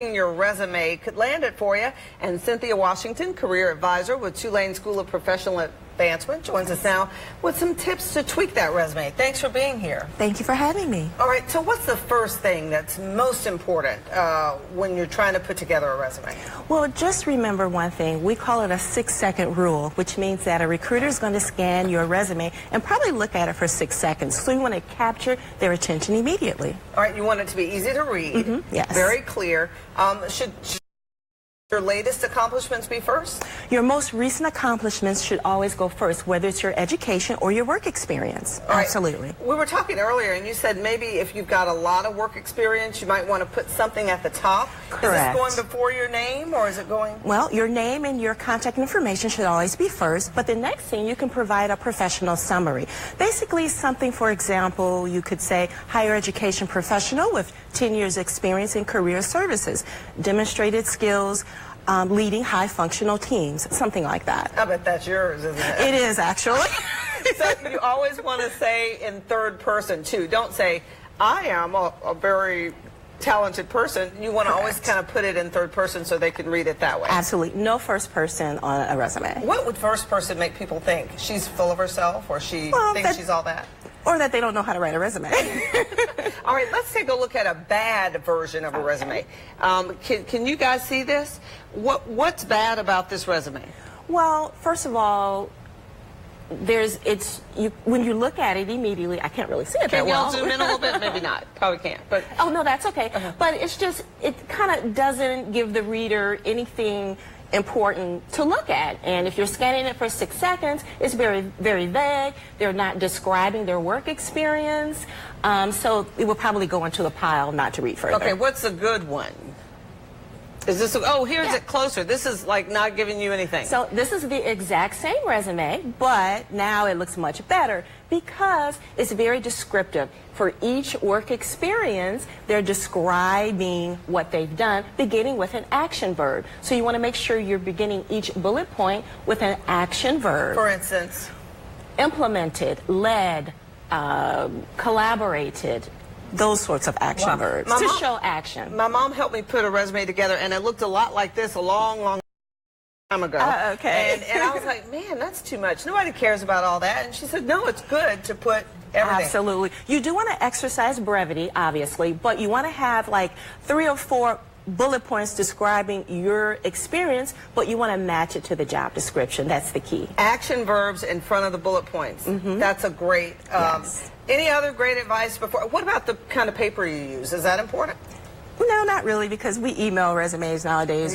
Your resume could land it for you. And Cynthia Washington, career advisor with Tulane School of Professional Advancement, joins us now with some tips to tweak that resume. Thanks for being here. Thank you for having me. All right, so what's the first thing that's most important when you're trying to put together a resume? Well, just remember one thing. We call it a 6-second rule, which means that a recruiter is going to scan your resume and probably look at it for 6 seconds. So you want to capture their attention immediately. All right, you want it to be easy to read, yes. Very clear. Should your latest accomplishments be first? Your most recent accomplishments should always go first, whether it's your education or your work experience. All right. Absolutely. We were talking earlier, and you said maybe if you've got a lot of work experience, you might want to put something at the top. Correct. Is this going before your name, or is it going? Well, your name and your contact information should always be first, but the next thing, you can provide a professional summary. Basically, something, for example, you could say higher education professional with 10 years experience in career services, demonstrated skills, leading high functional teams, something like that. I bet that's yours, isn't it? It is, actually. So you always want to say in third person, too. Don't say, I am a very talented person. You want to always kind of put it in third person so they can read it that way. Absolutely. No first person on a resume. What would first person make people think? She's full of herself, or she thinks she's all that? Or that they don't know how to write a resume. All right, let's take a look at a bad version of a resume. Can you guys see this? What's bad about this resume? Well, first of all, when you look at it immediately, I can't really see it that well. Can y'all zoom in a little bit? Maybe not. Probably can't. But oh no, that's okay. But it's just, it kind of doesn't give the reader anything important to look at. And if you're scanning it for 6 seconds, it's very, very vague. They're not describing their work experience. So it will probably go into the pile not to read further. Okay, what's a good one? Is this, oh, here's it closer. This is like not giving you anything. So this is the exact same resume, but now it looks much better because it's very descriptive. For each work experience, they're describing what they've done, beginning with an action verb. So you want to make sure you're beginning each bullet point with an action verb. For instance? Implemented, led, collaborated. Those sorts of action verbs to show action. My mom helped me put a resume together, and it looked a lot like this a long, long time ago. Okay. And I was like, man, that's too much. Nobody cares about all that. And she said, no, it's good to put everything. Absolutely. You do want to exercise brevity, obviously, but you want to have like 3 or 4 bullet points describing your experience, but you want to match it to the job description. That's the key. Action verbs in front of the bullet points. That's a great... Yes. Any other great advice before? What about the kind of paper you use? Is that important? No, not really, because we email resumes nowadays.